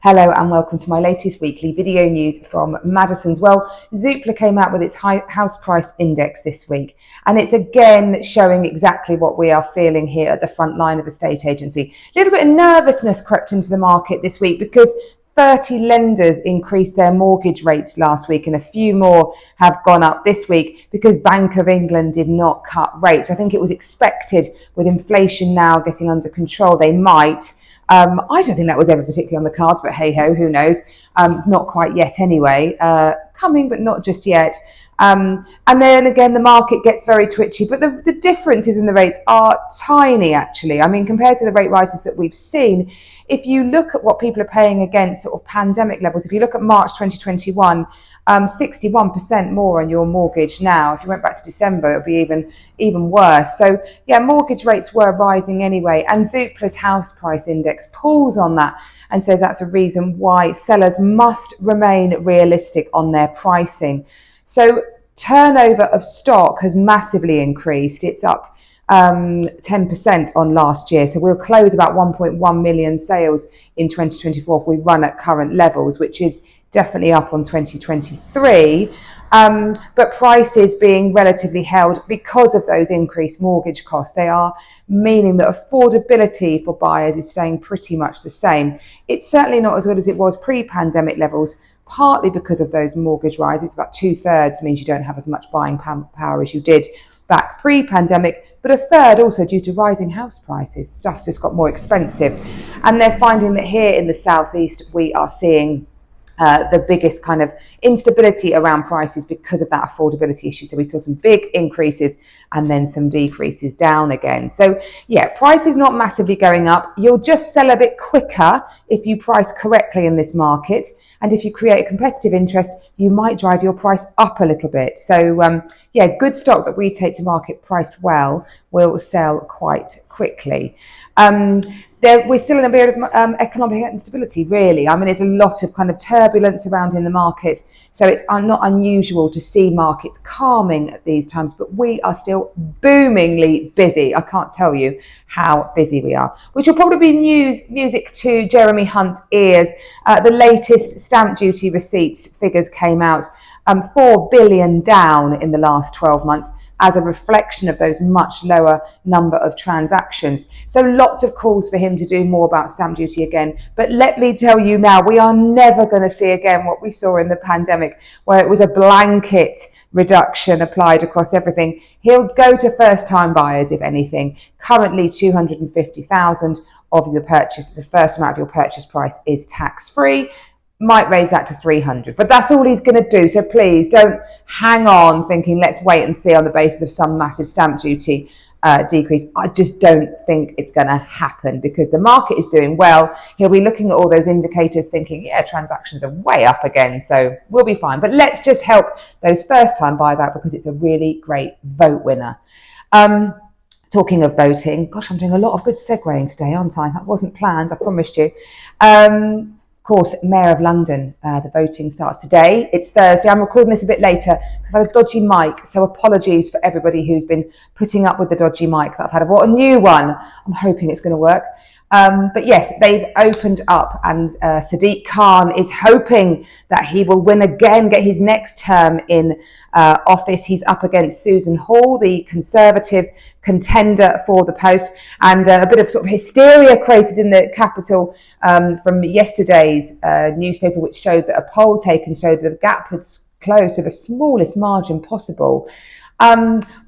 Hello and welcome to my latest weekly video news from Madison's. Well, Zoopla came out with its house price index this week, and it's again showing exactly what we are feeling here at the front line of estate agency. A little bit of nervousness crept into the market this week because 30 lenders increased their mortgage rates last week, and a few more have gone up this week because Bank of England did not cut rates. I think it was expected with inflation now getting under control, they might. I don't think that was ever particularly on the cards, but hey ho, who knows? Not quite yet anyway. Coming, but not just yet. And then again, the market gets very twitchy, but the differences in the rates are tiny, actually. I mean, compared to the rate rises that we've seen, if you look at what people are paying against sort of pandemic levels, if you look at March 2021, 61% more on your mortgage now. If you went back to December, it would be even worse. So yeah, mortgage rates were rising anyway, and Zoopla's house price index pulls on that and says that's a reason why sellers must remain realistic on their pricing. So turnover of stock has massively increased. It's up 10% on last year. So we'll close about 1.1 million sales in 2024 if we run at current levels, which is definitely up on 2023. But prices being relatively held because of those increased mortgage costs. They are meaning that affordability for buyers is staying pretty much the same. It's certainly not as good as it was pre-pandemic levels, partly because of those mortgage rises. About 2/3 means you don't have as much buying power as you did back pre-pandemic, but a third also due to rising house prices. Stuff's just got more expensive. And they're finding that here in the southeast, we are seeing the biggest kind of instability around prices because of that affordability issue. So we saw some big increases and then some decreases down again. So yeah, price is not massively going up. You'll just sell a bit quicker if you price correctly in this market. And if you create a competitive interest, you might drive your price up a little bit. So yeah, good stock that we take to market priced well will sell quite quickly. We're still in a period of economic instability, really. I mean, there's a lot of kind of turbulence around in the market, so it's not unusual to see markets calming at these times, but we are still boomingly busy. I can't tell you how busy we are, which will probably be music to Jeremy Hunt's ears. The latest stamp duty receipts figures came out, 4 billion down in the last 12 months, as a reflection of those much lower number of transactions. So lots of calls for him to do more about stamp duty again. But let me tell you now, we are never going to see again what we saw in the pandemic, where it was a blanket reduction applied across everything. He'll go to first-time buyers, if anything. Currently, 250,000 of the purchase, the first amount of your purchase price is tax-free. Might raise that to 300, but that's all he's going to do. So please don't hang on thinking let's wait and see on the basis of some massive stamp duty decrease. I just don't think it's going to happen because the market is doing well. He'll be looking at all those indicators thinking, yeah, transactions are way up again, so we'll be fine. But let's just help those first-time buyers out because it's a really great vote winner. Talking of voting, gosh, I'm doing a lot of good segueing today, aren't I? That wasn't planned, I promised you. Of course, Mayor of London, the voting starts today. It's Thursday. I'm recording this a bit later because I've had a dodgy mic, so apologies for everybody who's been putting up with the dodgy mic that I've had. I've got a new one. I'm hoping it's going to work. But yes, they've opened up, and Sadiq Khan is hoping that he will win again, get his next term in office. He's up against Susan Hall, the Conservative contender for the post, and a bit of sort of hysteria created in the capital from yesterday's newspaper, which showed that a poll taken showed that the gap had closed to the smallest margin possible.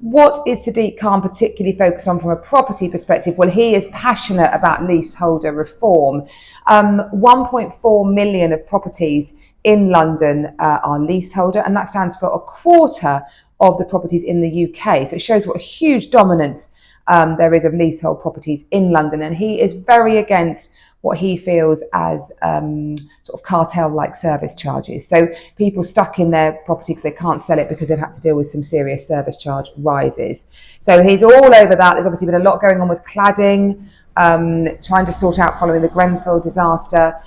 What is Sadiq Khan particularly focused on from a property perspective? Well, he is passionate about leaseholder reform. 1.4 million of properties in London are leaseholder, and that stands for a quarter of the properties in the UK. So it shows what a huge dominance there is of leasehold properties in London, and he is very against what he feels as sort of cartel-like service charges. So people stuck in their property because they can't sell it because they've had to deal with some serious service charge rises. So he's all over that. There's obviously been a lot going on with cladding, trying to sort out following the Grenfell disaster.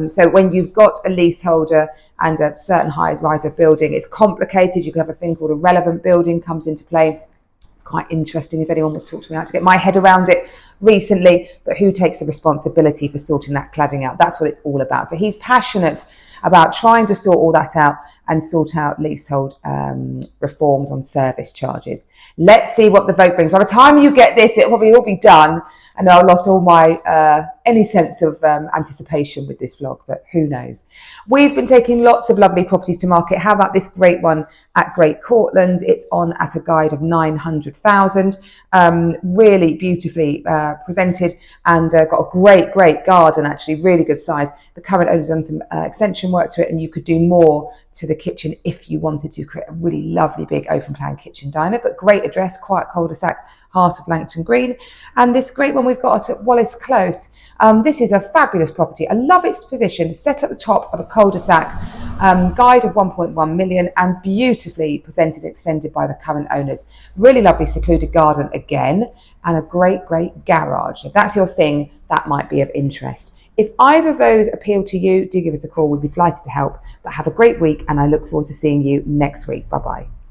So when you've got a leaseholder and a certain rise of building, it's complicated. You can have a thing called a relevant building comes into play. It's quite interesting if anyone wants to talk to me out to get my head around it. recently, but who takes the responsibility for sorting that cladding out? That's what it's all about. So he's passionate about trying to sort all that out and sort out leasehold reforms on service charges. Let's see what the vote brings. By the time you get this, it'll probably all be done, and I've lost all my any sense of anticipation with this vlog, but who knows. We've been taking lots of lovely properties to market. How about this great one at Great Courtland? It's on at a guide of 900,000. Really beautifully presented, and got a great garden, actually, really good size. The current owner's done some extension work to it, and you could do more to the kitchen if you wanted to create a really lovely big open plan kitchen diner. But great address, quiet cul-de-sac, heart of Langton Green. And this great one we've got at Wallace Close. This is a fabulous property. I love its position, set at the top of a cul-de-sac, guide of 1.1 million, and beautifully presented and extended by the current owners. Really lovely secluded garden again, and a great garage. If that's your thing, that might be of interest. If either of those appeal to you, do give us a call. We'd be delighted to help. But have a great week, and I look forward to seeing you next week. Bye-bye.